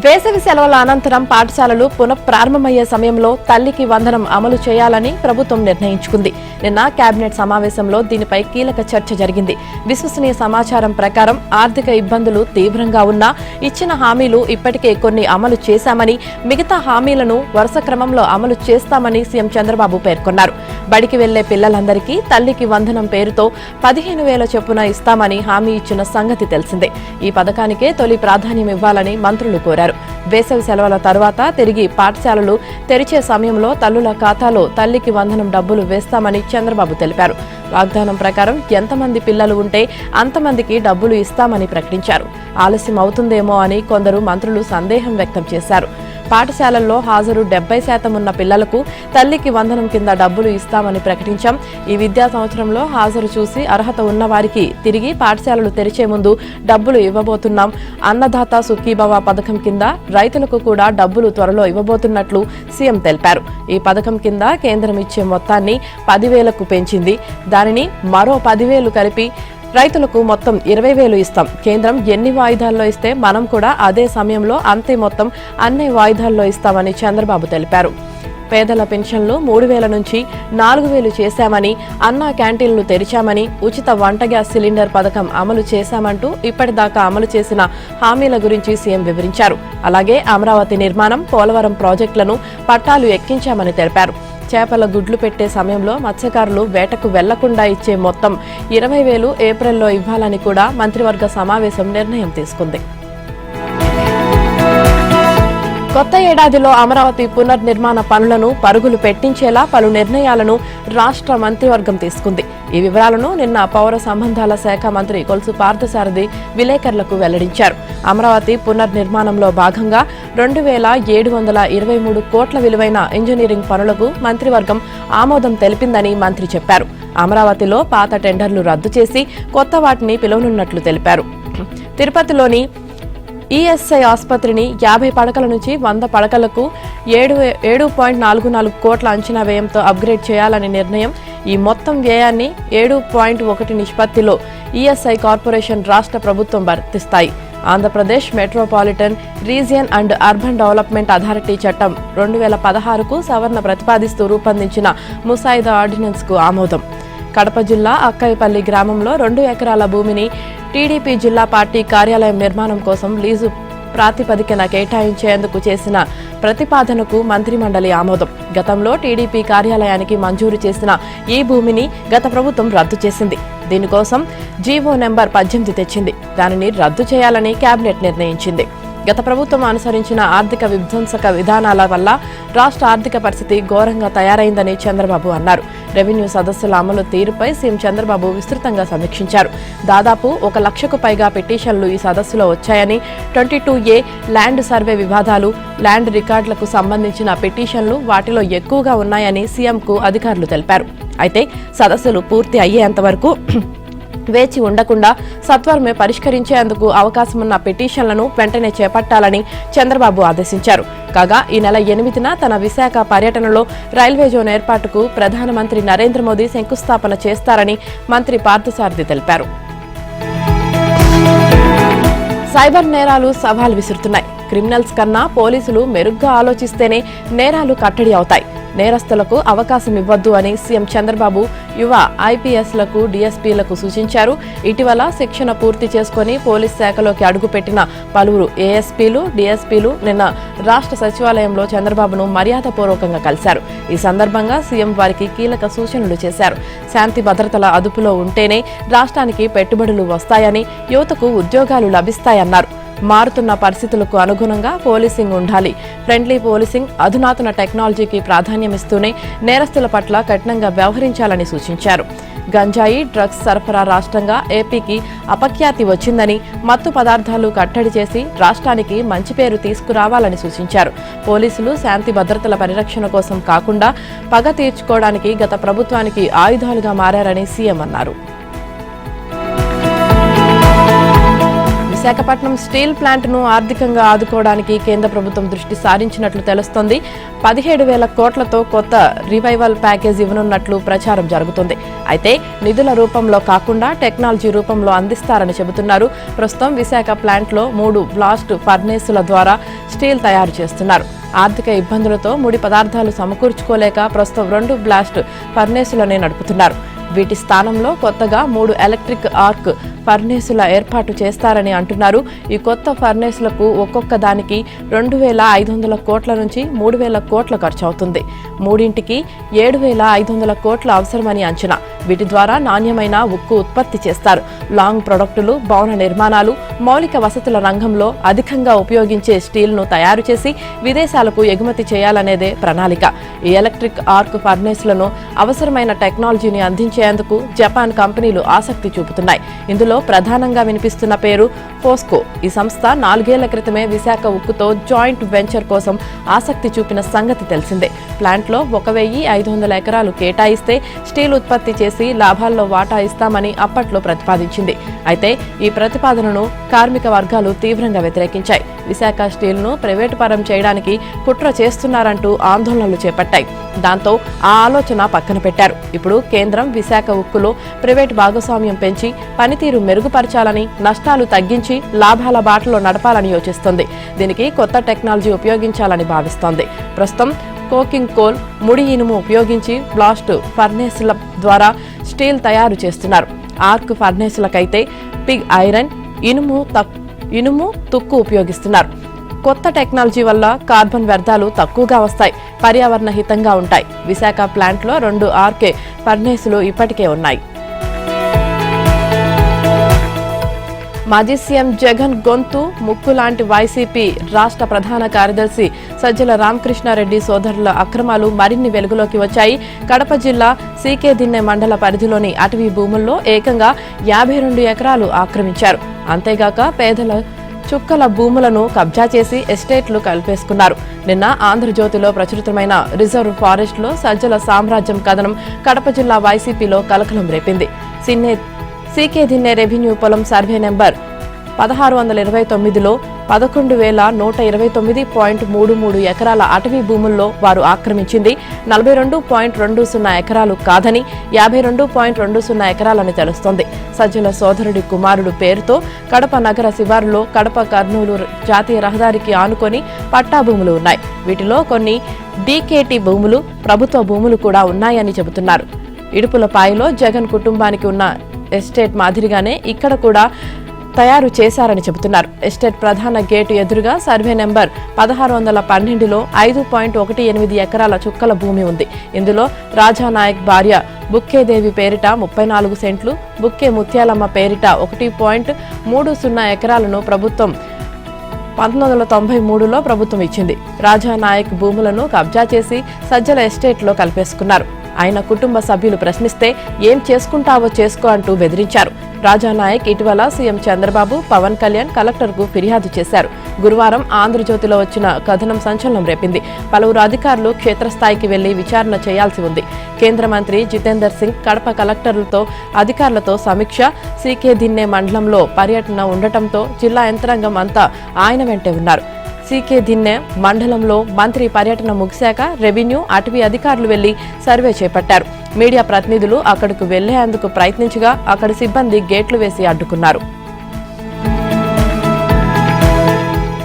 వేసవి సెలవుల అనంతరం పాఠశాలలు పునఃప్రారంభమయ్యే సమయంలో తల్లికి వందనం అమలు చేయాలని ప్రభుత్వం నిర్ణయించుకుంది. నిన్న కేబినెట్ సమావేశంలో దీనిపై కీలక చర్చ జరిగింది. విశ్వసనీయ సమాచారం ప్రకారం ఆర్థిక ఇబ్బందులు తీవ్రంగా ఉన్నా ఇచ్చిన హామీలు ఇప్పటికే కొన్ని అమలు చేశామని, మిగతా హామీలను వరుస క్రమంలో అమలు చేస్తామని సీఎం చంద్రబాబు పేర్కొన్నారు. బడికి వెళ్లే పిల్లలందరికీ తల్లికి వందనం పేరుతో 15,000 చొప్పున ఇస్తామని హామీ ఇచ్చిన సంగతి తెలిసిందే. ఈ పథకానికే తొలి ప్రాధాన్యం ఇవ్వాలని మంత్రులు కోరారు. వేసవి సెలవుల తర్వాత తిరిగి పాఠశాలలు తెరిచే సమయంలో తల్లుల ఖాతాలో తల్లికి వందనం డబ్బులు వేస్తామని చంద్రబాబు తెలిపారు. వాగ్దానం ప్రకారం ఎంతమంది పిల్లలు ఉంటే అంతమందికి డబ్బులు ఇస్తామని ప్రకటించారు. ఆలస్యం అవుతుందేమో అని కొందరు మంత్రులు సందేహం వ్యక్తం చేశారు. పాఠశాలల్లో హాజరు 70% ఉన్న పిల్లలకు తల్లికి వందనం కింద డబ్బులు ఇస్తామని ప్రకటించాం. ఈ విద్యా సంవత్సరంలో హాజరు చూసి అర్హత ఉన్న వారికి తిరిగి పాఠశాలలు తెరిచే ముందు డబ్బులు ఇవ్వబోతున్నాం. అన్నదాత సుఖీభవ పథకం కింద రైతులకు కూడా డబ్బులు త్వరలో ఇవ్వబోతున్నట్లు సీఎం తెలిపారు. ఈ పథకం కింద కేంద్రం ఇచ్చే మొత్తాన్ని 10,000కు పెంచింది. దానిని మరో 10,000 కలిపి రైతులకు మొత్తం 20,000 ఇస్తాం. కేంద్రం ఎన్ని వాయిదాల్లో ఇస్తే మనం కూడా అదే సమయంలో అంతే మొత్తం అన్ని వాయిదాల్లో ఇస్తామని చంద్రబాబు తెలిపారు. పేదల పెన్షన్లు 3,000 నుంచి 4,000 చేశామని, అన్నా క్యాంటీన్లు తెరిచామని, ఉచిత వంట గ్యాస్ సిలిండర్ పథకం అమలు చేశామంటూ ఇప్పటిదాకా అమలు చేసిన హామీల గురించి సీఎం వివరించారు. అలాగే అమరావతి నిర్మాణం, పోలవరం ప్రాజెక్టులను పట్టాలు ఎక్కించామని తెలిపారు. చేపల గుడ్లు పెట్టే సమయంలో మత్స్యకారులు వేటకు వెళ్లకుండా ఇచ్చే మొత్తం 20,000 ఏప్రిల్లో ఇవ్వాలని కూడా మంత్రివర్గ సమావేశం నిర్ణయం తీసుకుంది. కొత్త ఏడాదిలో అమరావతి పునర్నిర్మాణ పనులను పరుగులు పెట్టించేలా పలు నిర్ణయాలను రాష్ట్ర మంత్రివర్గం తీసుకుంది. ఈ వివరాలను నిన్న పౌర సంబంధాల శాఖ మంత్రి కొలుసు పార్థసారథి విలేకరులకు వెల్లడించారు. అమరావతి పునర్నిర్మాణంలో భాగంగా 2,723 కోట్ల విలువైన ఇంజనీరింగ్ పనులకు మంత్రివర్గం ఆమోదం తెలిపిందని మంత్రి చెప్పారు. అమరావతిలో పాత టెండర్లు రద్దు చేసి కొత్త వాటిని పిలువనున్నట్లు తెలిపారు. తిరుపతిలోని ఈఎస్ఐ ఆసుపత్రిని 50 పడకల నుంచి 100 పడకలకు 7.44 కోట్ల అంచనా వ్యయంతో అప్గ్రేడ్ చేయాలని నిర్ణయం. ఈ మొత్తం వ్యయాన్ని 7.1 నిష్పత్తిలో ఈఎస్ఐ కార్పొరేషన్ రాష్ట్ర ప్రభుత్వం భర్తిస్తాయి. Andhra Pradesh metropolitan region and urban development authority చట్టం 2016కు సవరణ ప్రతిపాదిస్తూ రూపొందించిన ముసాయిదా ఆర్డినెన్స్ కు ఆమోదం. కడప జిల్లా అక్కయ్యపల్లి గ్రామంలో 2 ఎకరాల భూమిని టీడీపీ జిల్లా పార్టీ కార్యాలయం నిర్మాణం కోసం లీజు ప్రాతిపదికన కేటాయించేందుకు చేసిన ప్రతిపాదనకు మంత్రిమండలి ఆమోదం. గతంలో టీడీపీ కార్యాలయానికి మంజూరు చేసిన ఈ భూమిని గత ప్రభుత్వం రద్దు చేసింది. దీనికోసం జీవో నెంబర్ 18 తెచ్చింది. దానిని రద్దు చేయాలని కేబినెట్ నిర్ణయించింది. గత ప్రభుత్వం అనుసరించిన ఆర్థిక విధ్వంసక విధానాల వల్ల రాష్ట్ర ఆర్థిక పరిస్థితి ఘోరంగా తయారైందని చంద్రబాబు అన్నారు. రెవెన్యూ సదస్సుల అమలు తీరుపై సీఎం చంద్రబాబు విస్తృతంగా సమీక్షించారు. దాదాపు 1 లక్షకు పైగా పిటిషన్లు ఈ సదస్సులో వచ్చాయని, 22A ల్యాండ్ సర్వే వివాదాలు, ల్యాండ్ రికార్డులకు సంబంధించిన పిటిషన్లు వాటిలో ఎక్కువగా ఉన్నాయని సీఎంకు అధికారులు తెలిపారు. అయితే సదస్సులు పూర్తి అయ్యేంత వరకు వేచి ఉండకుండా సత్వరమే పరిష్కరించేందుకు అవకాశమున్న పిటిషన్లను వెంటనే చేపట్టాలని చంద్రబాబు ఆదేశించారు. కాగా ఈ నెల 8న తన విశాఖ పర్యటనలో రైల్వే జోన్ ఏర్పాటుకు ప్రధానమంత్రి నరేంద్ర మోదీ శంకుస్థాపన చేస్తారని మంత్రి పార్థసారథి తెలిపారు. సైబర్ నేరాలు సవాల్ విసురుతున్నాయి. క్రిమినల్స్ కన్నా పోలీసులు మెరుగ్గా ఆలోచిస్తేనే నేరాలు కట్టడి అవుతాయి. నేరస్తులకు అవకాశం ఇవ్వొద్దు అని సీఎం చంద్రబాబు యువ ఐపీఎస్లకు, డీఎస్పీలకు సూచించారు. ఇటీవల శిక్షణ పూర్తి చేసుకుని పోలీస్ శాఖలోకి అడుగుపెట్టిన పలువురు ఏఎస్పీలు, డీఎస్పీలు నిన్న రాష్ట్ర సచివాలయంలో చంద్రబాబును మర్యాదపూర్వకంగా కలిశారు. ఈ సందర్భంగా సీఎం వారికి కీలక సూచనలు చేశారు. శాంతి భద్రతల అదుపులో ఉంటేనే రాష్ట్రానికి పెట్టుబడులు వస్తాయని, యువతకు ఉద్యోగాలు లభిస్తాయన్నారు. మారుతున్న పరిస్థితులకు అనుగుణంగా పోలీసింగ్ ఉండాలి. ఫ్రెండ్లీ పోలీసింగ్, అధునాతన టెక్నాలజీకి ప్రాధాన్యమిస్తూనే నేరస్తుల పట్ల కఠినంగా వ్యవహరించాలని సూచించారు. గంజాయి, డ్రగ్స్ సరఫరా రాష్ట్రంగా ఏపీకి అపఖ్యాతి వచ్చిందని, మత్తు పదార్థాలు కట్టడి చేసి రాష్ట్రానికి మంచి పేరు తీసుకురావాలని సూచించారు. పోలీసులు శాంతి భద్రతల పరిరక్షణ కోసం కాకుండా పగ తీర్చుకోవడానికి గత ప్రభుత్వానికి ఆయుధాలుగా మారారని సీఎం అన్నారు. విశాఖపట్నం స్టీల్ ప్లాంట్ను ఆర్థికంగా ఆదుకోవడానికి కేంద్ర ప్రభుత్వం దృష్టి సారించినట్లు తెలుస్తోంది. 17,000 కోట్లతో కొత్త రివైవల్ ప్యాకేజ్ ఇవ్వనున్నట్లు ప్రచారం జరుగుతుంది. అయితే నిధుల రూపంలో కాకుండా టెక్నాలజీ రూపంలో అందిస్తారని చెబుతున్నారు. ప్రస్తుతం విశాఖ ప్లాంట్లో 3 బ్లాస్ట్ ఫర్నేసుల ద్వారా స్టీల్ తయారు చేస్తున్నారు. ఆర్థిక ఇబ్బందులతో ముడి పదార్థాలు సమకూర్చుకోలేక ప్రస్తుతం 2 బ్లాస్ట్ ఫర్నేసులనే నడుపుతున్నారు. వీటి స్థానంలో కొత్తగా 3 ఎలక్ట్రిక్ ఆర్క్ ఫర్నేసుల ఏర్పాటు చేస్తారని అంటున్నారు. ఈ కొత్త ఫర్నేసులకు ఒక్కొక్క దానికి 2,500 కోట్ల నుంచి 3,000 కోట్ల ఖర్చు అవుతుంది. మూడింటికి 7,500 కోట్ల అవసరమని అంచనా. వీటి ద్వారా నాణ్యమైన ఉక్కు ఉత్పత్తి చేస్తారు. లాంగ్ ప్రొడక్టులు, భవన నిర్మాణాలు, మౌలిక వసతుల రంగంలో అధికంగా ఉపయోగించే స్టీల్ను తయారు చేసి విదేశాలకు ఎగుమతి చేయాలనేదే ప్రణాళిక. ఈ ఎలక్ట్రిక్ ఆర్క్ ఫర్నేసులను అవసరమైన టెక్నాలజీని అందించేందుకు జపాన్ కంపెనీలు ఆసక్తి చూపుతున్నాయి. ఇందులో ప్రధానంగా వినిపిస్తున్న పేరు పోస్కో. ఈ సంస్థ 4 ఏళ్ల క్రితమే విశాఖ ఉక్కుతో జాయింట్ వెంచర్ కోసం ఆసక్తి చూపిన సంగతి తెలిసిందే. ప్లాంట్లో 1,500 ఎకరాలు కేటాయిస్తే స్టీల్ ఉత్పత్తి చేసి లాభాల్లో వాటా ఇస్తామని అప్పట్లో ప్రతిపాదించింది. అయితే ఈ ప్రతిపాదనను కార్మిక వర్గాలు తీవ్రంగా వ్యతిరేకించాయి. విశాఖ స్టీల్ను ప్రైవేటు పరం చేయడానికి కుట్ర చేస్తున్నారంటూ ఆందోళనలు చేపట్టాయి. దాంతో ఆ ఆలోచన పక్కన పెట్టారు. ఇప్పుడు కేంద్రం విశాఖ ఉక్కులో ప్రైవేటు భాగస్వామ్యం పెంచి పనితీరు మెరుగుపరచాలని, నష్టాలు తగ్గించి లాభాల బాటలో నడపాలని యోచిస్తోంది. దీనికి కొత్త టెక్నాలజీ ఉపయోగించాలని భావిస్తోంది. ప్రస్తుతం కోకింగ్ కోల్, ముడి ఇనుము ఉపయోగించి బ్లాస్ట్ ఫర్నేసుల ద్వారా స్టీల్ తయారు చేస్తున్నారు. ఆర్క్ ఫర్నేసులకైతే పిగ్ ఐరన్, ఇనుము తుక్కు ఉపయోగిస్తున్నారు. కొత్త టెక్నాలజీ వల్ల కార్బన్ వ్యర్థాలు తక్కువగా వస్తాయి, పర్యావరణ హితంగా ఉంటాయి. విశాఖ ప్లాంట్లో 2 ఆర్కే ఫర్నేసులు ఇప్పటికే ఉన్నాయి. మాజీ సీఎం జగన్ గొంతు ముక్కు లాంటి వైసీపీ రాష్ట్ర ప్రధాన కార్యదర్శి సజ్జల రామకృష్ణారెడ్డి సోదరుల అక్రమాలు మరిన్ని వెలుగులోకి వచ్చాయి. కడప జిల్లా సీకే దిన్నె మండల పరిధిలోని అటవీ భూముల్లో ఏకంగా 52 ఎకరాలు ఆక్రమించారు. అంతేగాక పేదల చుక్కల భూములను కబ్జా చేసి ఎస్టేట్లు కలిపేసుకున్నారు. నిన్న ఆంధ్రజ్యోతిలో ప్రచురితమైన రిజర్వ్ ఫారెస్ట్ లో సజ్జల సామ్రాజ్యం కథనం కడప జిల్లా వైసీపీలో కలకలం రేపింది. సీకే దిన్నె రెవెన్యూ పొలం సర్వే నెంబర్ 1629లో 11,129.33 ఎకరాల అటవీ భూముల్లో వారు ఆక్రమించింది 42.20 ఎకరాలు కాదని 52.20 ఎకరాలని తెలుస్తోంది. సజ్జల సోదరుడి కుమారుడు పేరుతో కడప నగర శివారులో కడప కర్నూలు జాతీయ రహదారికి ఆనుకొని పట్టా భూములు ఉన్నాయి. వీటిలో కొన్ని డీకేటీ భూములు, ప్రభుత్వ భూములు కూడా ఉన్నాయని చెబుతున్నారు. ఇడుపులపాయలో జగన్ కుటుంబానికి ఉన్న ఎస్టేట్ మాదిరిగానే ఇక్కడ కూడా తయారు చేశారని చెబుతున్నారు. ఎస్టేట్ ప్రధాన గేటు ఎదురుగా సర్వే నెంబర్ 1612లో 5.18 ఎకరాల చుక్కల భూమి ఉంది. ఇందులో రాజానాయక్ భార్య బుక్కేదేవి పేరిట 34 సెంట్లు, బుక్కే ముత్యాలమ్మ పేరిట 1.30 ఎకరాలను ప్రభుత్వం 1993లో ప్రభుత్వం ఇచ్చింది. రాజానాయక్ భూములను కబ్జా చేసి సజ్జల ఎస్టేట్లో కలిపేసుకున్నారు. ఆయన కుటుంబ సభ్యులు ప్రశ్నిస్తే ఏం చేసుకుంటావో చేసుకో అంటూ బెదిరించారు. రాజానాయక్ ఇటీవల సీఎం చంద్రబాబు, పవన్ కళ్యాణ్ కలెక్టర్కు ఫిర్యాదు చేశారు. గురువారం ఆంధ్రజ్యోతిలో వచ్చిన కథనం సంచలనం రేపింది. పలువురు అధికారులు క్షేత్రస్థాయికి వెళ్లి విచారణ చేయాల్సి ఉంది. కేంద్ర మంత్రి జితేందర్ సింగ్ కడప కలెక్టర్లతో అధికారులతో సమీక్ష, సీకే దిన్నె మండలంలో పర్యటన ఉండటంతో జిల్లా యంత్రాంగం అంతా ఆయన వెంటే ఉన్నారు. సీకే దిన్నె మండలంలో మంత్రి పర్యటన ముగిశాక రెవెన్యూ, అటవీ అధికారులు వెళ్లి సర్వే చేపట్టారు. మీడియా ప్రతినిధులు అక్కడకు వెళ్లేందుకు ప్రయత్నించగా అక్కడి సిబ్బంది గేట్లు వేసి అడ్డుకున్నారు.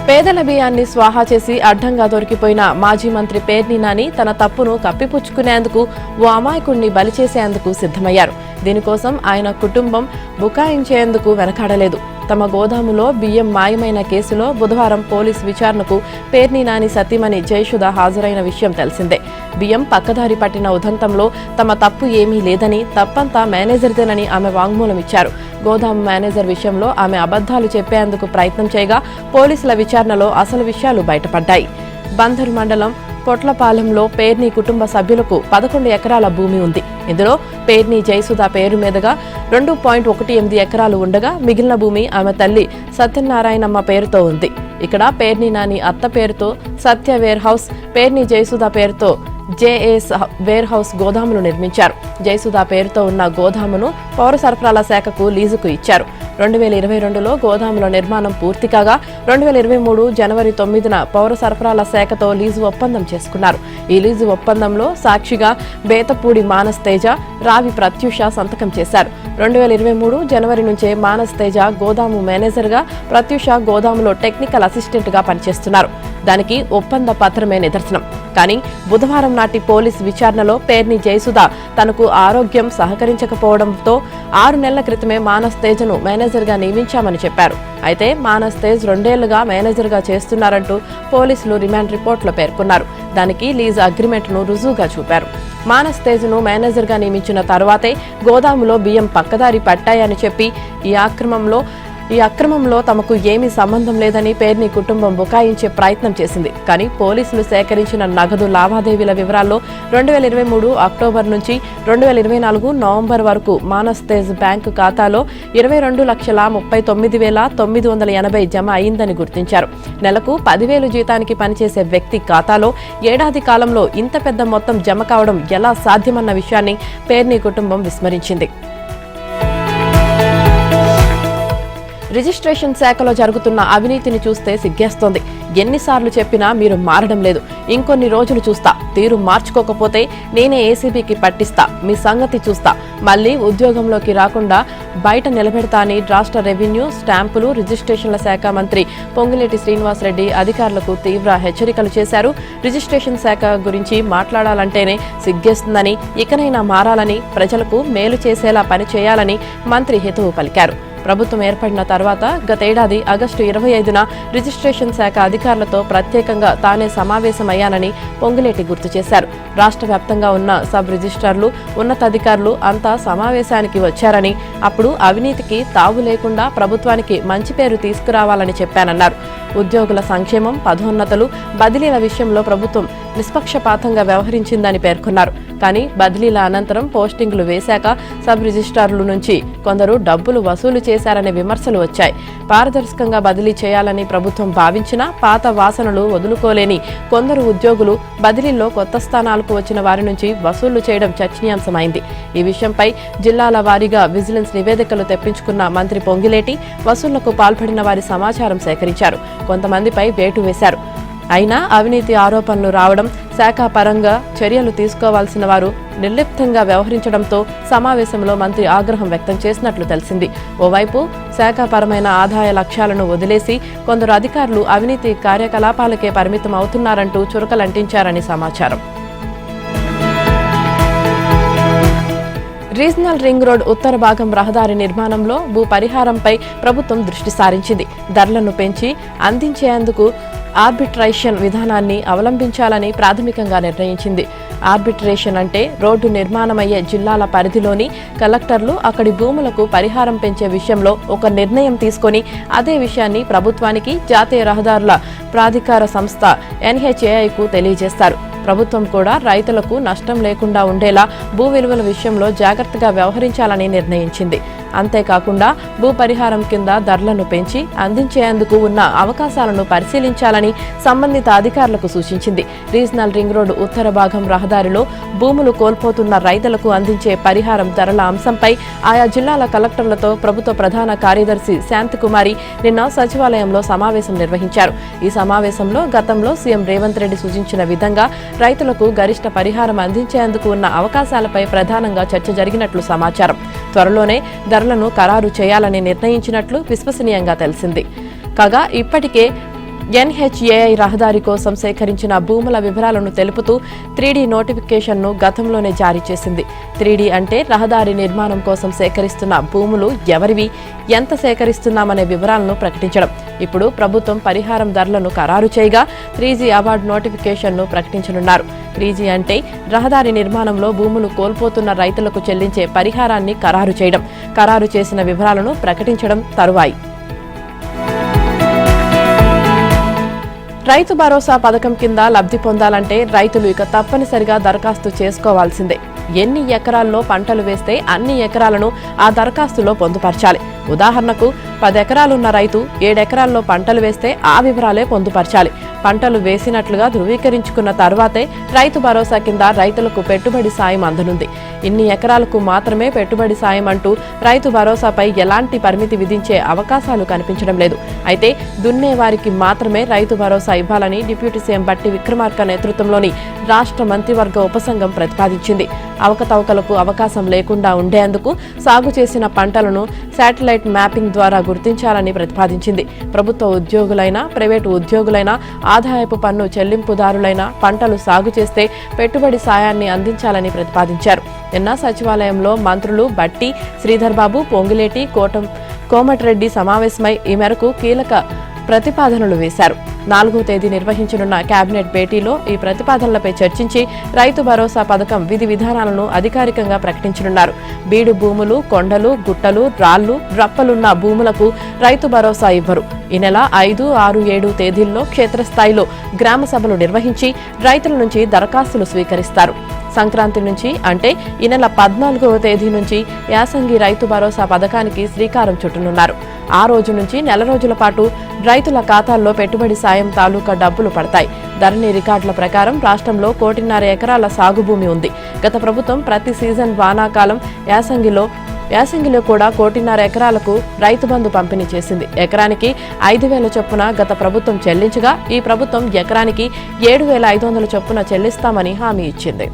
పేదల బియ్యాన్ని స్వాహా చేసి అడ్డంగా దొరికిపోయిన మాజీ మంత్రి పేర్ని నాని తన తప్పును కప్పిపుచ్చుకునేందుకు ఓ అమాయకుణ్ణి బలి చేసేందుకు సిద్ధమయ్యారు. దీనికోసం ఆయన కుటుంబం బుకాయించేందుకు వెనకాడలేదు. తమ గోదాములో బియ్యం మాయమైన కేసులో బుధవారం పోలీసు విచారణకు పేర్ని నాని సతీమణి జయసుధ హాజరైన విషయం తెలిసిందే. బియ్యం పక్కదారి పట్టిన ఉదంతంలో తమ తప్పు ఏమీ లేదని, తప్పంతా మేనేజర్దేనని ఆమె వాంగ్మూలం ఇచ్చారు. గోదాము మేనేజర్ విషయంలో ఆమె అబద్ధాలు చెప్పేందుకు ప్రయత్నం చేయగా పోలీసుల విచారణలో అసలు విషయాలు బయటపడ్డాయి. బందరు మండలం పొట్లపాలెంలో పేర్ని కుటుంబ సభ్యులకు 11 ఎకరాల భూమి ఉంది. ఇందులో పేర్ని జయసుధ పేరు మీదుగా 2.18 ఎకరాలు ఉండగా మిగిలిన భూమి ఆమె తల్లి సత్యనారాయణమ్మ పేరుతో ఉంది. ఇక్కడ పేర్ని నాని అత్త పేరుతో సత్య వేర్ హౌస్, పేర్ని జయసుధ పేరుతో జేఎస్ వేర్ హౌస్ గోదాములు నిర్మించారు. జయసుధ పేరుతో ఉన్న గోదామును పౌర సరఫరాల శాఖకు లీజుకు ఇచ్చారు. 2022లో గోదాముల నిర్మాణం పూర్తి కాగా 2023 జనవరి 9న పౌర సరఫరాల శాఖతో లీజు ఒప్పందం చేసుకున్నారు. ఈ లీజు ఒప్పందంలో సాక్షిగా బేతపూడి మానస్ తేజ, రావి ప్రత్యూష సంతకం చేశారు. 2023 జనవరి నుంచే మానస్ తేజ గోదాము మేనేజర్గా, ప్రత్యూష గోదాములో టెక్నికల్ అసిస్టెంట్గా పనిచేస్తున్నారు. దానికి ఒప్పంద పత్రమే నిదర్శనం. కానీ బుధవారం నాటి పోలీసు విచారణలో పేర్ని జయసుధ తనకు ఆరోగ్యం సహకరించకపోవడంతో 6 నెలల క్రితమే మానస్ తేజ్ను మేనేజర్గా నియమించామని చెప్పారు. అయితే మానస్ తేజ్ 2 ఏళ్లుగా మేనేజర్గా చేస్తున్నారంటూ పోలీసులు రిమాండ్ రిపోర్టులో పేర్కొన్నారు. దానికి లీజ్ అగ్రిమెంట్ను రుజువుగా చూపారు. మానస్ తేజ్ను మేనేజర్గా నియమించిన తర్వాతే గోదాములో బియ్యం పక్కదారి పట్టాయని చెప్పి ఈ అక్రమంలో తమకు ఏమీ సంబంధం లేదని పేర్ని కుటుంబం బుకాయించే ప్రయత్నం చేసింది. కానీ పోలీసులు సేకరించిన నగదు లావాదేవీల వివరాల్లో 2023 అక్టోబర్ నుంచి 2024 నవంబర్ వరకు మానస్ తేజ్ బ్యాంకు ఖాతాలో 22,39,980 జమ అయిందని గుర్తించారు. నెలకు 10,000 జీతానికి పనిచేసే వ్యక్తి ఖాతాలో ఏడాది కాలంలో ఇంత పెద్ద మొత్తం జమ కావడం ఎలా సాధ్యమన్న విషయాన్ని పేర్ని కుటుంబం విస్మరించింది. రిజిస్ట్రేషన్ శాఖలో జరుగుతున్న అవినీతిని చూస్తే సిగ్గేస్తోంది. ఎన్నిసార్లు చెప్పినా మీరు మారడం లేదు. ఇంకొన్ని రోజులు చూస్తా, తీరు మార్చుకోకపోతే నేనే ఏసీబీకి పట్టిస్తా, మీ సంగతి చూస్తా, మళ్లీ ఉద్యోగంలోకి రాకుండా బయట నిలబెడతా అని రాష్ట్ర రెవెన్యూ, స్టాంపులు, రిజిస్ట్రేషన్ల శాఖ మంత్రి పొంగులేటి శ్రీనివాసరెడ్డి అధికారులకు తీవ్ర హెచ్చరికలు చేశారు. రిజిస్ట్రేషన్ శాఖ గురించి మాట్లాడాలంటేనే సిగ్గేస్తుందని, ఇకనైనా మారాలని, ప్రజలకు మేలు చేసేలా పని చేయాలని మంత్రి హితవు పలికారు. ప్రభుత్వం ఏర్పడిన తర్వాత గతేడాది ఆగస్టు 25న రిజిస్ట్రేషన్ శాఖ అధికారులతో ప్రత్యేకంగా తానే సమావేశమయ్యానని పొంగులేటి గుర్తు చేశారు. రాష్ట్ర వ్యాప్తంగా ఉన్న సబ్ రిజిస్ట్రార్లు, ఉన్నతాధికారులు అంతా సమావేశానికి వచ్చారని, అప్పుడు అవినీతికి తావు లేకుండా ప్రభుత్వానికి మంచి పేరు తీసుకురావాలని చెప్పానన్నారు. ఉద్యోగుల సంక్షేమం, పదోన్నతులు, బదిలీల విషయంలో ప్రభుత్వం నిష్పక్షపాతంగా వ్యవహరించిందని పేర్కొన్నారు. కానీ బదిలీల అనంతరం పోస్టింగులు వేశాక సబ్ రిజిస్ట్రార్ల నుంచి కొందరు డబ్బులు వసూలు చేశారనే విమర్శలు వచ్చాయి. పారదర్శకంగా బదిలీ చేయాలని ప్రభుత్వం భావించినా పాత వాసనలు వదులుకోలేని కొందరు ఉద్యోగులు బదిలీల్లో కొత్త స్థానాలకు వచ్చిన వారి నుంచి వసూళ్లు చేయడం చర్చనీయాంశమైంది. ఈ విషయంపై జిల్లాల వారీగా విజిలెన్స్ నివేదికలు తెప్పించుకున్న మంత్రి పొంగిలేటి వసూళ్లకు పాల్పడిన వారి సమాచారం సేకరించారు. కొంతమందిపై వేటు వేశారు. అయినా అవినీతి ఆరోపణలు రావడం, శాఖాపరంగా చర్యలు తీసుకోవాల్సిన వారు నిర్లిప్తంగా వ్యవహరించడంతో సమావేశంలో మంత్రి ఆగ్రహం వ్యక్తం చేసినట్లు తెలిసింది. ఓవైపు శాఖాపరమైన ఆదాయ లక్ష్యాలను వదిలేసి కొందరు అధికారులు అవినీతి కార్యకలాపాలకే పరిమితం అవుతున్నారంటూ చురకలంటించారని సమాచారం. రీజనల్ రింగ్ రోడ్ ఉత్తర భాగం రహదారి నిర్మాణంలో భూ పరిహారంపై ప్రభుత్వం దృష్టి సారించింది. ధరలను పెంచి అందించేందుకు ఆర్బిట్రేషన్ విధానాన్ని అవలంబించాలని ప్రాథమికంగా నిర్ణయించింది. ఆర్బిట్రేషన్ అంటే రోడ్డు నిర్మాణమయ్యే జిల్లాల పరిధిలోని కలెక్టర్లు అక్కడి భూములకు పరిహారం పెంచే విషయంలో ఒక నిర్ణయం తీసుకొని అదే విషయాన్ని ప్రభుత్వానికి, జాతీయ రహదారుల ప్రాధికార సంస్థ NHAIకు తెలియజేస్తారు. ప్రభుత్వం కూడా రైతులకు నష్టం లేకుండా ఉండేలా భూ విలువల విషయంలో జాగ్రత్తగా వ్యవహరించాలని నిర్ణయించింది. అంతేకాకుండా భూ పరిహారం కింద ధరలను పెంచి అందించేందుకు ఉన్న అవకాశాలను పరిశీలించాలని సంబంధిత అధికారులకు సూచించింది. రీజనల్ రింగ్ రోడ్డు ఉత్తర భాగం రహదారిలో భూములు కోల్పోతున్న రైతులకు అందించే పరిహారం ధరల అంశంపై ఆయా జిల్లాల కలెక్టర్లతో ప్రభుత్వ ప్రధాన కార్యదర్శి శాంతికుమారి నిన్న సచివాలయంలో సమావేశం నిర్వహించారు. ఈ సమావేశంలో గతంలో సీఎం రేవంత్ రెడ్డి సూచించిన విధంగా రైతులకు గరిష్ట పరిహారం అందించేందుకు ఉన్న అవకాశాలపై ప్రధానంగా చర్చ జరిగినట్లు సమాచారం. త్వరలోనే ధరలను ఖరారు చేయాలని నిర్ణయించినట్లు విశ్వసనీయంగా తెలిసింది. కాగా ఇప్పటికే NHAI రహదారి కోసం సేకరించిన భూముల వివరాలను తెలుపుతూ 3D నోటిఫికేషన్ను గతంలోనే జారీ చేసింది. 3D అంటే రహదారి నిర్మాణం కోసం సేకరిస్తున్న భూములు ఎవరివి, ఎంత సేకరిస్తున్నామనే వివరాలను ప్రకటించడం. ఇప్పుడు ప్రభుత్వం పరిహారం ధరలను ఖరారు చేయగా 3G అవార్డు నోటిఫికేషన్ను ప్రకటించనున్నారు. 3G అంటే రహదారి నిర్మాణంలో భూములు కోల్పోతున్న రైతులకు చెల్లించే పరిహారాన్ని ఖరారు చేయడం, ఖరారు చేసిన వివరాలను ప్రకటించడం తరువాయి. రైతు భరోసా పథకం కింద లబ్ధి పొందాలంటే రైతులు ఇక తప్పనిసరిగా దరఖాస్తు చేసుకోవాల్సిందే. ఎన్ని ఎకరాల్లో పంటలు వేస్తే అన్ని ఎకరాలను ఆ దరఖాస్తులో పొందుపరచాలి. ఉదాహరణకు 10 ఎకరాలున్న రైతు 7 ఎకరాల్లో పంటలు వేస్తే ఆ వివరాలే పొందుపరచాలి. పంటలు వేసినట్లుగా ధృవీకరించుకున్న తర్వాతే రైతు భరోసా కింద రైతులకు పెట్టుబడి సాయం అందనుంది. ఇన్ని ఎకరాలకు మాత్రమే పెట్టుబడి సాయం అంటూ రైతు భరోసాపై ఎలాంటి పరిమితి విధించే అవకాశాలు కనిపించడం లేదు. అయితే దున్నేవారికి మాత్రమే రైతు భరోసా ఇవ్వాలని డిప్యూటీ సీఎం బట్టి విక్రమార్క నేతృత్వంలోని రాష్ట్ర మంత్రివర్గ ఉపసంఘం ప్రతిపాదించింది. అవకతవకలకు అవకాశం లేకుండా ఉండేందుకు సాగు చేసిన పంటలను శాటిలైట్ మ్యాపింగ్ ద్వారా గుర్తించాలని ప్రతిపాదించింది. ప్రభుత్వ ఉద్యోగులైనా ప్రైవేటు ఉద్యోగులైనా ఆదాయపు పన్ను చెల్లింపుదారులైన పంటలు సాగు చేస్తే పెట్టుబడి సాయాన్ని అందించాలని ప్రతిపాదించారు. నిన్న సచివాలయంలో మంత్రులు బట్టి, శ్రీధర్ బాబు, పొంగిలేటి, కోమటిరెడ్డి సమావేశమై ఈ మేరకు కీలక ప్రతిపాదనలు వేశారు. 4వ తేదీ నిర్వహించనున్న కేబినెట్ భేటీలో ఈ ప్రతిపాదనలపై చర్చించి రైతు భరోసా పథకం విధి విధానాలను అధికారికంగా ప్రకటించనున్నారు. బీడు భూములు, కొండలు, గుట్టలు, రాళ్లు, రప్పలున్న భూములకు రైతు భరోసా ఇవ్వరు. ఈ నెల 5, 6, 7 తేదీల్లో క్షేత్రస్థాయిలో గ్రామ సభలు నిర్వహించి రైతుల నుంచి దరఖాస్తులు స్వీకరిస్తారు. సంక్రాంతి నుంచి అంటే ఈ నెల 14వ తేదీ నుంచి యాసంగి రైతు భరోసా పథకానికి శ్రీకారం చుట్టనున్నారు. ఆ రోజు నుంచి నెల రోజుల పాటు రైతుల ఖాతాల్లో పెట్టుబడి సాయం తాలూకా డబ్బులు పడతాయి. ధరణి రికార్డుల ప్రకారం రాష్ట్రంలో 1.5 ఎకరాల సాగు భూమి ఉంది. గత ప్రభుత్వం ప్రతి సీజన్ వానాకాలం యాసంగిలో కూడా 1.5 ఎకరాలకు రైతు బంధు పంపిణీ చేసింది. ఎకరానికి 5,000 చొప్పున గత ప్రభుత్వం చెల్లించగా ఈ ప్రభుత్వం ఎకరానికి 7,500 చొప్పున చెల్లిస్తామని హామీ ఇచ్చింది.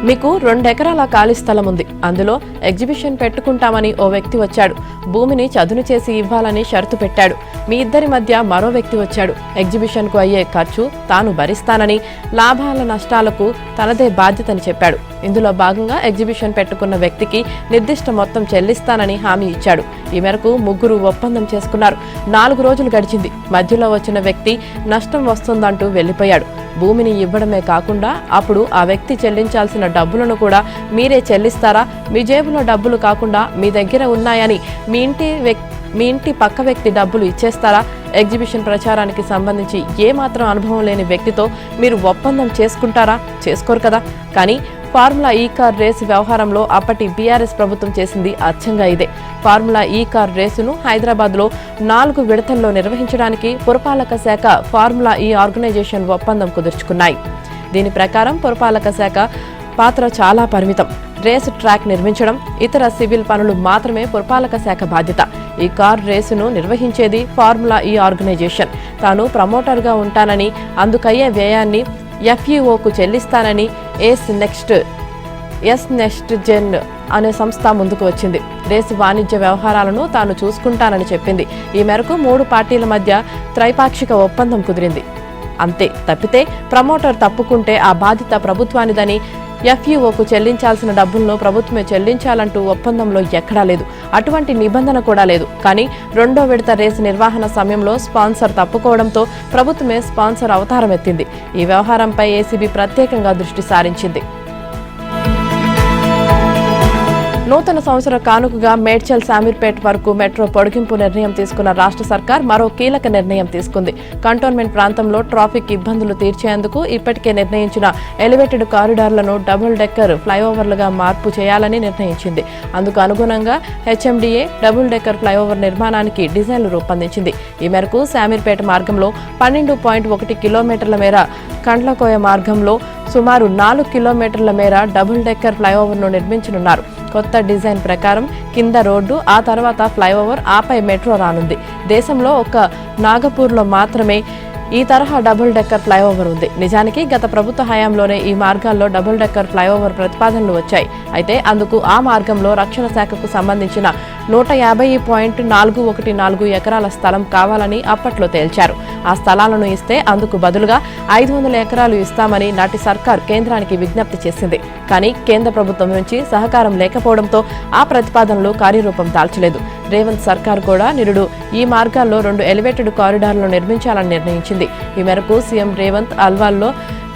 మీకు 2 ఎకరాల ఖాళీ స్థలం ఉంది. అందులో ఎగ్జిబిషన్ పెట్టుకుంటామని ఓ వ్యక్తి వచ్చాడు. భూమిని చదును చేసి ఇవ్వాలని షరతు పెట్టాడు. మీ ఇద్దరి మధ్య మరో వ్యక్తి వచ్చాడు. ఎగ్జిబిషన్కు అయ్యే ఖర్చు తాను భరిస్తానని, లాభాల నష్టాలకు తనదే బాధ్యతని చెప్పాడు. ఇందులో భాగంగా ఎగ్జిబిషన్ పెట్టుకున్న వ్యక్తికి నిర్దిష్ట మొత్తం చెల్లిస్తానని హామీ ఇచ్చాడు. ఈ మేరకు ముగ్గురు ఒప్పందం చేసుకున్నారు. 4 రోజులు గడిచింది. మధ్యలో వచ్చిన వ్యక్తి నష్టం వస్తుందంటూ వెళ్లిపోయాడు. భూమిని ఇవ్వడమే కాకుండా అప్పుడు ఆ వ్యక్తి చెల్లించాల్సిన డబ్బులను కూడా మీరే చెల్లిస్తారా? మీ జేబులో డబ్బులు కాకుండా మీ దగ్గర ఉన్నాయని మీ ఇంటి పక్క వ్యక్తి డబ్బులు ఇచ్చేస్తారా? ఎగ్జిబిషన్ ప్రచారానికి సంబంధించి ఏమాత్రం అనుభవం లేని వ్యక్తితో మీరు ఒప్పందం చేసుకుంటారా? చేసుకోరు కదా. కానీ ఫార్ములా ఈ కార్ రేసు వ్యవహారంలో అప్పటి బీఆర్ఎస్ ప్రభుత్వం చేసింది అచ్చంగా ఇదే. ఫార్ములా ఈ కార్ రేసును హైదరాబాద్లో 4 విడతల్లో నిర్వహించడానికి పురపాలక శాఖ, ఫార్ములా ఈ ఆర్గనైజేషన్ ఒప్పందం కుదుర్చుకున్నాయి. దీని ప్రకారం పురపాలక శాఖ పాత్ర చాలా పరిమితం. రేసు ట్రాక్ నిర్మించడం, ఇతర సివిల్ పనులు మాత్రమే పురపాలక శాఖ బాధ్యత. ఈ కార్ రేసును నిర్వహించేది ఫార్ములా ఈ ఆర్గనైజేషన్. తాను ప్రమోటర్గా ఉంటానని, అందుకయ్యే వ్యయాన్ని FEOకు చెల్లిస్తానని ఎస్ నెక్స్ట్ జెన్ అనే సంస్థ ముందుకు వచ్చింది. రేసు వాణిజ్య వ్యవహారాలను తాను చూసుకుంటానని చెప్పింది. ఈ మేరకు 3 పార్టీల మధ్య త్రైపాక్షిక ఒప్పందం కుదిరింది. అంతే తప్పితే ప్రమోటర్ తప్పుకుంటే ఆ బాధ్యత ప్రభుత్వానిదని, FEOకు చెల్లించాల్సిన డబ్బులను ప్రభుత్వమే చెల్లించాలంటూ ఒప్పందంలో ఎక్కడా లేదు. అటువంటి నిబంధన కూడా లేదు. కానీ 2వ విడత రేసు నిర్వహణ సమయంలో స్పాన్సర్ తప్పుకోవడంతో ప్రభుత్వమే స్పాన్సర్ అవతారం ఎత్తింది. ఈ వ్యవహారంపై ఏసీబీ ప్రత్యేకంగా దృష్టి సారించింది. నూతన సంవత్సర కానుకగా మేడ్చల్ శామీర్పేట్ వరకు మెట్రో పొడిగింపు నిర్ణయం తీసుకున్న రాష్ట్ర సర్కార్ మరో కీలక నిర్ణయం తీసుకుంది. కంటోన్మెంట్ ప్రాంతంలో ట్రాఫిక్ ఇబ్బందులు తీర్చేందుకు ఇప్పటికే నిర్ణయించిన ఎలివేటెడ్ కారిడార్లను డబుల్ డెక్కర్ ఫ్లైఓవర్లుగా మార్పు చేయాలని నిర్ణయించింది. అందుకు అనుగుణంగా HMDA డబుల్ డెక్కర్ ఫ్లైఓవర్ నిర్మాణానికి డిజైన్లు రూపొందించింది. ఈ మేరకు శామీర్పేట మార్గంలో 12.1 కిలోమీటర్ల మేర, కండ్లకోయ మార్గంలో సుమారు 4 కిలోమీటర్ల మేర డబుల్ డెక్కర్ ఫ్లైఓవర్ను నిర్మించనున్నారు. కొత్త డిజైన్ ప్రకారం కింద రోడ్డు, ఆ తర్వాత ఫ్లైఓవర్, ఆపై మెట్రో రానుంది. దేశంలో ఒక్క నాగపూర్లో మాత్రమే ఈ తరహా డబుల్ డెక్కర్ ఫ్లైఓవర్ ఉంది. నిజానికి గత ప్రభుత్వ హయాంలోనే ఈ మార్గాల్లో డబుల్ డెక్కర్ ఫ్లైఓవర్ ప్రతిపాదనలు వచ్చాయి. అయితే అందుకు ఆ మార్గంలో రక్షణ శాఖకు సంబంధించిన 150.414 ఎకరాల స్థలం కావాలని అప్పట్లో తేల్చారు. ఆ స్థలాలను ఇస్తే అందుకు బదులుగా 500 ఎకరాలు ఇస్తామని నాటి సర్కార్ కేంద్రానికి విజ్ఞప్తి చేసింది. కానీ కేంద్ర ప్రభుత్వం నుంచి సహకారం లేకపోవడంతో ఆ ప్రతిపాదనలు కార్యరూపం దాల్చలేదు. రేవంత్ సర్కార్ కూడా నిరుడు ఈ మార్గాల్లో 2 ఎలివేటెడ్ కారిడార్లు నిర్మించాలని నిర్ణయించింది. ఈ మేరకు సీఎం రేవంత్ అల్వాల్లో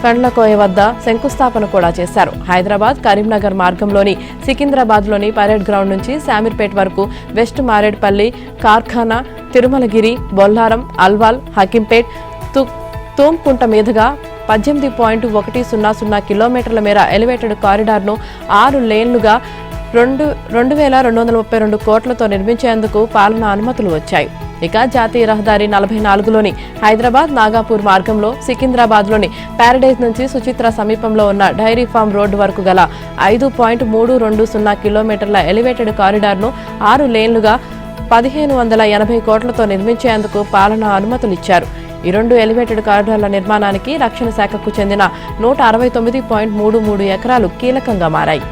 కండ్లకోయ వద్ద శంకుస్థాపన కూడా చేశారు. హైదరాబాద్ కరీంనగర్ మార్గంలోని సికింద్రాబాద్లోని పరేడ్ గ్రౌండ్ నుంచి శామీర్పేట్ వరకు, వెస్ట్ మారేడ్పల్లి, కార్ఖానా, తిరుమలగిరి, బొల్లారం, అల్వాల్, హకీంపేట్, తూంకుంట మీదుగా 18.100 కిలోమీటర్ల మేర ఎలివేటెడ్ కారిడార్ను 6 లేన్లుగా 2,232 కోట్లతో నిర్మించేందుకు పాలనా అనుమతులు వచ్చాయి. ఇక జాతీయ రహదారి 44లోని హైదరాబాద్ నాగాపూర్ మార్గంలో సికింద్రాబాద్లోని ప్యారడైజ్ నుంచి సుచిత్ర సమీపంలో ఉన్న డైరీ ఫామ్ రోడ్డు వరకు గల 5.320 కిలోమీటర్ల ఎలివేటెడ్ కారిడార్ను 6 లేన్లుగా 1,580 కోట్లతో నిర్మించేందుకు పాలనా అనుమతులు ఇచ్చారు. ఈ 2 ఎలివేటెడ్ కారిడార్ల నిర్మాణానికి రక్షణ శాఖకు చెందిన 169.33 ఎకరాలు కీలకంగా మారాయి.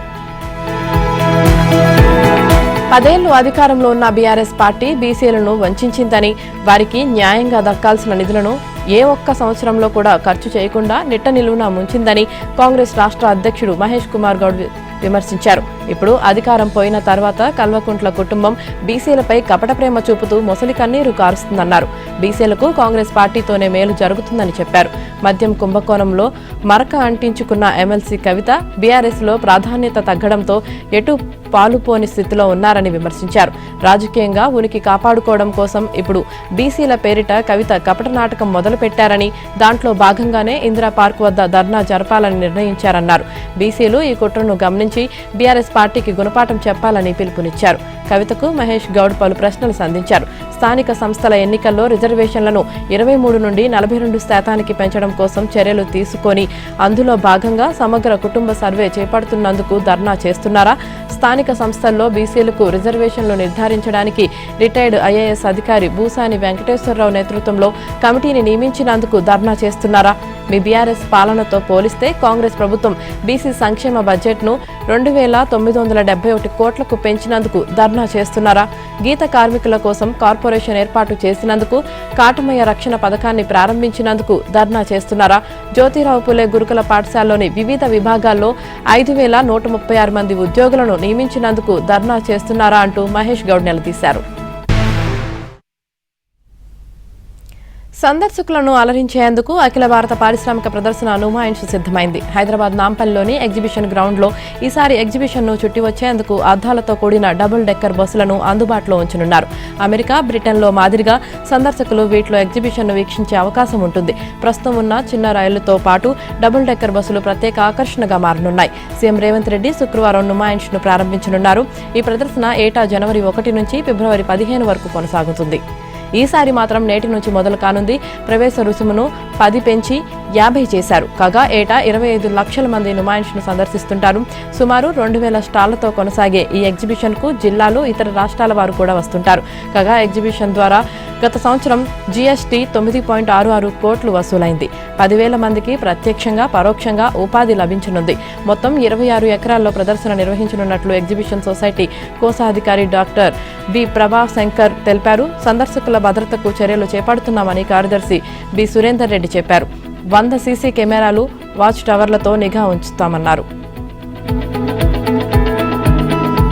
10 ఏళ్లు అధికారంలో ఉన్న బీఆర్ఎస్ పార్టీ బీసీలను వంచిందని, వారికి న్యాయంగా దక్కాల్సిన నిధులను ఏ ఒక్క సంవత్సరంలో కూడా ఖర్చు చేయకుండా నిట్ట నిలువున ముంచిందని కాంగ్రెస్ రాష్ట్ర అధ్యక్షుడు మహేష్ కుమార్ గౌడ్ విమర్శించారు. ఇప్పుడు అధికారం పోయిన తర్వాత కల్వకుంట్ల కుటుంబం బీసీలపై కపట ప్రేమ చూపుతూ మొసలి కన్నీరు కారుస్తుందన్నారు. బీసీలకు కాంగ్రెస్ పార్టీతోనే మేలు జరుగుతుందని చెప్పారు. మద్యం కుంభకోణంలో మరక అంటించుకున్న ఎమ్మెల్సీ కవిత బీఆర్ఎస్లో ప్రాధాన్యత తగ్గడంతో ఎటు పాలుపోని స్థితిలో ఉన్నారని విమర్శించారు. రాజకీయంగా ఉనికి కాపాడుకోవడం కోసం ఇప్పుడు బీసీల పేరిట కవిత కపట నాటకం మొదలుపెట్టారని, దాంట్లో భాగంగానే ఇందిరా పార్క్ వద్ద ధర్నా జరపాలని నిర్ణయించారన్నారు. బీసీలు ఈ కుట్రను గమనించి బీఆర్ఎస్ పార్టీకి గుణపాఠం చెప్పాలని పిలుపునిచ్చారు. కవితకు మహేష్ గౌడ్ పలు ప్రశ్నలు సంధించారు. స్థానిక సంస్థల ఎన్నికల్లో రిజర్వేషన్లను 23 నుండి 42% పెంచడం కోసం చర్యలు తీసుకొని అందులో భాగంగా సమగ్ర కుటుంబ సర్వే చేపడుతున్నందుకు ధర్నా చేస్తున్నారా? స్థానిక సంస్థల్లో బీసీలకు రిజర్వేషన్లు నిర్ధారించడానికి రిటైర్డ్ ఐఏఎస్ అధికారి భూసాని వెంకటేశ్వరరావు నేతృత్వంలో కమిటీని నియమించినందుకు ధర్నా చేస్తున్నారా? మీ బీఆర్ఎస్ పాలనతో పోలిస్తే కాంగ్రెస్ ప్రభుత్వం బీసీ సంక్షేమ బడ్జెట్ను 2,971 కోట్లకు పెంచినందుకు ధర్నా చేస్తున్నారా? గీత కార్మికుల కోసం కార్పొరేషన్ ఏర్పాటు చేసినందుకు, కాటమయ్య రక్షణ పథకాన్ని ప్రారంభించినందుకు ధర్నా చేస్తున్నారా? జ్యోతిరావు పులే గురుకుల పాఠశాలలోని వివిధ విభాగాల్లో 5,136 మంది ఉద్యోగులను నియమించినందుకు ధర్నా చేస్తున్నారా అంటూ మహేష్ గౌడ్ నిలదీశారు. సందర్శకులను అలరించేందుకు అఖిల భారత పారిశ్రామిక ప్రదర్శన నుమాయిష్ సిద్ధమైంది. హైదరాబాద్ నాంపల్లిలోని ఎగ్జిబిషన్ గ్రౌండ్లో ఈసారి ఎగ్జిబిషన్ను చుట్టి వచ్చేందుకు అద్దాలతో కూడిన డబుల్ డెక్కర్ బస్సులను అందుబాటులో ఉంచనున్నారు. అమెరికా, బ్రిటన్లో మాదిరిగా సందర్శకులు వీటిలో ఎగ్జిబిషన్ను వీక్షించే అవకాశం ఉంటుంది. ప్రస్తుతం ఉన్న చిన్న రైళ్లతో పాటు డబుల్ డెక్కర్ బస్సులు ప్రత్యేక ఆకర్షణగా మారనున్నాయి. సీఎం రేవంత్ రెడ్డి శుక్రవారం నుమాయిష్ను ప్రారంభించనున్నారు. ఈ ప్రదర్శన ఏటా జనవరి 1 నుంచి ఫిబ్రవరి 15 వరకు కొనసాగుతుంది. ఈసారి మాత్రం నేటి నుంచి మొదలు కానుంది. ప్రవేశ రుసుమును 10 పెంచి 50 చేశారు. కాగా ఏటా 25 లక్షల మంది నుమాయిష్ను సందర్శిస్తుంటారు. సుమారు 2,000 స్టాళ్లతో కొనసాగే ఈ ఎగ్జిబిషన్కు జిల్లాలు, ఇతర రాష్ట్రాల వారు కూడా వస్తుంటారు. కాగా ఎగ్జిబిషన్ ద్వారా గత సంవత్సరం జీఎస్టీ 9.66 కోట్లు వసూలైంది. 10,000 మందికి ప్రత్యక్షంగా, పరోక్షంగా ఉపాధి లభించనుంది. మొత్తం 26 ఎకరాల్లో ప్రదర్శన నిర్వహించనున్నట్లు ఎగ్జిబిషన్ సొసైటీ కోశాధికారి డాక్టర్ బి ప్రభాశంకర్ తెలిపారు. సందర్శకుల భద్రతకు చర్యలు చేపడుతున్నామని కార్యదర్శి బి సురేందర్ రెడ్డి చెప్పారు. 100 సీసీ కెమెరాలు, వాచ్ టవర్లతో నిఘా ఉంచుతామన్నారు.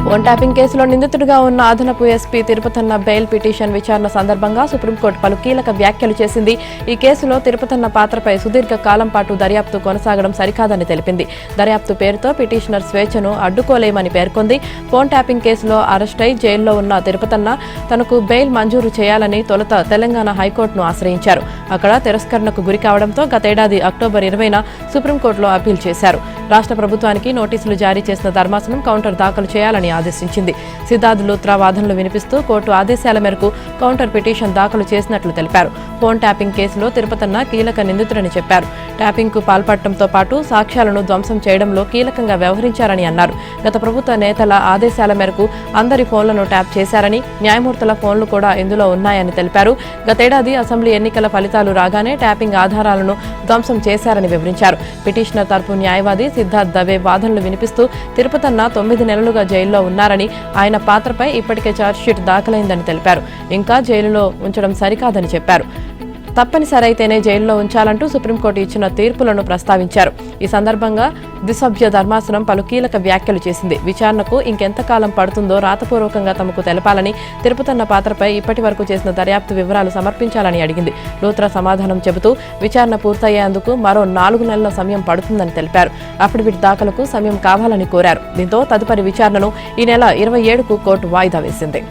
ఫోన్ ట్యాపింగ్ కేసులో నిందితుడిగా ఉన్న అదనపు ఎస్పీ తిరుపతన్న బెయిల్ పిటిషన్ విచారణ సందర్భంగా సుప్రీంకోర్టు పలు కీలక వ్యాఖ్యలు చేసింది. ఈ కేసులో తిరుపతన్న పాత్రపై సుదీర్ఘ కాలం పాటు దర్యాప్తు కొనసాగడం సరికాదని తెలిపింది. దర్యాప్తు పేరుతో పిటిషనర్ స్వేచ్ఛను అడ్డుకోలేమని పేర్కొంది. ఫోన్ ట్యాపింగ్ కేసులో అరెస్టై జైల్లో ఉన్న తిరుపతన్న తనకు బెయిల్ మంజూరు చేయాలని తొలుత తెలంగాణ హైకోర్టును ఆశ్రయించారు. అక్కడ తిరస్కరణకు గురి కావడంతో గతేడాది అక్టోబర్ 20న సుప్రీంకోర్టులో అప్పీల్ చేశారు. రాష్ట్ర ప్రభుత్వానికి నోటీసులు జారీ చేసిన ధర్మాసనం కౌంటర్ దాఖలు చేయాలని ఆదేశించింది. సిద్ధార్థ్ లూత్రా వాదనలు వినిపిస్తూ కోర్టు ఆదేశాల మేరకు కౌంటర్ పిటిషన్ దాఖలు చేసినట్లు తెలిపారు. ఫోన్ ట్యాపింగ్ కేసులో తిరుపతన్న కీలక నిందితుడని చెప్పారు. ట్యాపింగ్కు పాల్పడటంతో పాటు సాక్ష్యాలను ధ్వంసం చేయడంలో కీలకంగా వ్యవహరించారని అన్నారు. గత ప్రభుత్వ నేతల ఆదేశాల మేరకు అందరి ఫోన్లను ట్యాప్ చేశారని, న్యాయమూర్తుల ఫోన్లు కూడా ఇందులో ఉన్నాయని తెలిపారు. గతేడాది అసెంబ్లీ ఎన్నికల ఫలితాలు రాగానే ట్యాపింగ్ ఆధారాలను ధ్వంసం చేశారని వివరించారు. పిటిషనర్ తరపు న్యాయవాది సిద్ధార్థ్ దవే వాదనలు వినిపిస్తూ తిరుపతన్న 9 నెలలుగా జైల్లో ఉన్నారని, ఆయన పాత్రపై ఇప్పటికే ఛార్జ్షీట్ దాఖలైందని తెలిపారు. ఇంకా జైలులో ఉంచడం సరికాదని చెప్పారు. తప్పనిసరి అయితేనే జైల్లో ఉంచాలంటూ సుప్రీంకోర్టు ఇచ్చిన తీర్పులను ప్రస్తావించారు. ఈ సందర్భంగా ద్విసభ్య ధర్మాసనం పలు కీలక వ్యాఖ్యలు చేసింది. విచారణకు ఇంకెంతకాలం పడుతుందో రాతపూర్వకంగా తమకు తెలపాలని, తిరుపతన్న పాత్రపై ఇప్పటి వరకు చేసిన దర్యాప్తు వివరాలు సమర్పించాలని అడిగింది. లూత్రా సమాధానం చెబుతూ విచారణ పూర్తయ్యేందుకు మరో 4 నెలల సమయం పడుతుందని తెలిపారు. అఫిడవిట్ దాఖలకు సమయం కావాలని కోరారు. దీంతో తదుపరి విచారణను ఈ నెల 27కు కోర్టు వాయిదా వేసింది.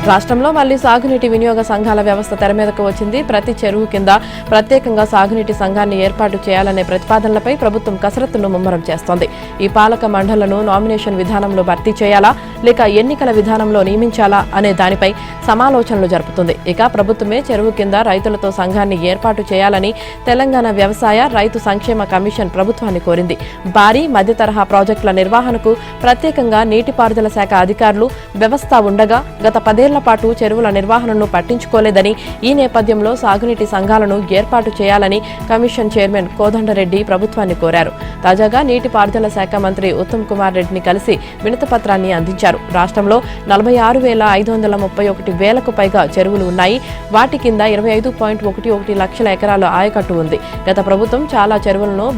రాష్ట్రంలో మళ్లీ సాగునీటి వినియోగ సంఘాల వ్యవస్థ తెరమీదకు వచ్చింది. ప్రతి చెరువు కింద ప్రత్యేకంగా సాగునీటి సంఘాన్ని ఏర్పాటు చేయాలనే ప్రతిపాదనలపై ప్రభుత్వం కసరత్తును ముమ్మరం చేస్తోంది. ఈ పాలక మండళ్లను నామినేషన్ విధానంలో భర్తీ చేయాలా లేక ఎన్నికల విధానంలో నియమించాలా అనే దానిపై సమాలోచనలు జరుపుతుంది. ఇక ప్రభుత్వమే చెరువు కింద రైతులతో సంఘాన్ని ఏర్పాటు చేయాలని తెలంగాణ వ్యవసాయ రైతు సంక్షేమ కమిషన్ ప్రభుత్వాన్ని కోరింది. భారీ మధ్య తరహా ప్రాజెక్టుల నిర్వహణకు ప్రత్యేకంగా నీటిపారుదల శాఖ అధికారులు వ్యవస్థ ఉండగా గత 10 ఏళ్ల పాటు చెరువుల నిర్వహణను పట్టించుకోలేదని, ఈ నేపథ్యంలో సాగునీటి సంఘాలను ఏర్పాటు చేయాలని కమిషన్ చైర్మన్ కోదండరెడ్డి ప్రభుత్వాన్ని కోరారు. తాజాగా నీటిపారుదల శాఖ మంత్రి ఉత్తమ్ కుమార్ రెడ్డిని కలిసి వినతిపత్రాన్ని అందించారు. రాష్ట్రంలో 46,531 వేలకు పైగా చెరువులు ఉన్నాయి. వాటి కింద 25.11 లక్షల ఎకరాల ఆయకట్టు ఉంది. గత ప్రభుత్వం చాలా చెరువులను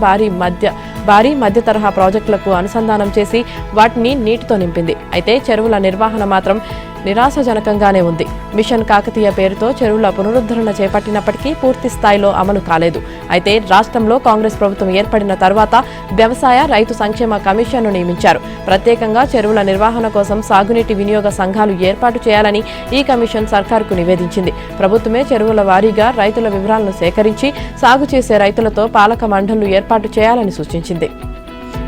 భారీ మధ్య తరహా ప్రాజెక్టులకు అనుసంధానం చేసి వాటిని నీటితో నింపింది. అయితే చెరువుల నిర్వహణ మాత్రం నిరాశజనకంగానే ఉంది. మిషన్ కాకతీయ పేరుతో చెరువుల పునరుద్ధరణ చేపట్టినప్పటికీ పూర్తి స్థాయిలో అమలు కాలేదు. అయితే రాష్ట్రంలో కాంగ్రెస్ ప్రభుత్వం ఏర్పడిన తర్వాత వ్యవసాయ రైతు సంక్షేమ కమిషన్ను నియమించారు. ప్రత్యేకంగా చెరువుల నిర్వహణ కోసం సాగునీటి వినియోగ సంఘాలు ఏర్పాటు చేయాలని ఈ కమిషన్ సర్కారుకు నివేదించింది. ప్రభుత్వమే చెరువుల వారీగా రైతుల వివరాలను సేకరించి సాగు చేసే రైతులతో పాలక మండళ్లు ఏర్పాటు చేయాలని సూచించింది.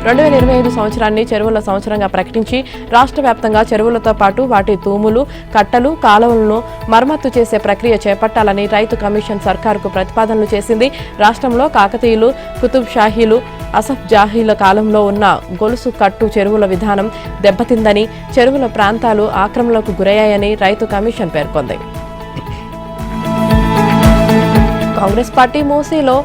2025 సంవత్సరాన్ని చెరువుల సంవత్సరంగా ప్రకటించి రాష్ట్ర వ్యాప్తంగా చెరువులతో పాటు వాటి తూములు, కట్టలు, కాలువలను మరమ్మతు చేసే ప్రక్రియ చేపట్టాలని రైతు కమిషన్ సర్కారుకు ప్రతిపాదనలు చేసింది. రాష్ట్రంలో కాకతీయులు, కుతుబ్ షాహీలు, అసఫ్ జాహీల కాలంలో ఉన్న గొలుసు కట్టు చెరువుల విధానం దెబ్బతిందని, చెరువుల ప్రాంతాలు ఆక్రమణలకు గురయ్యాయని రైతు కమిషన్ పేర్కొంది. కాంగ్రెస్ పార్టీ మూసీలో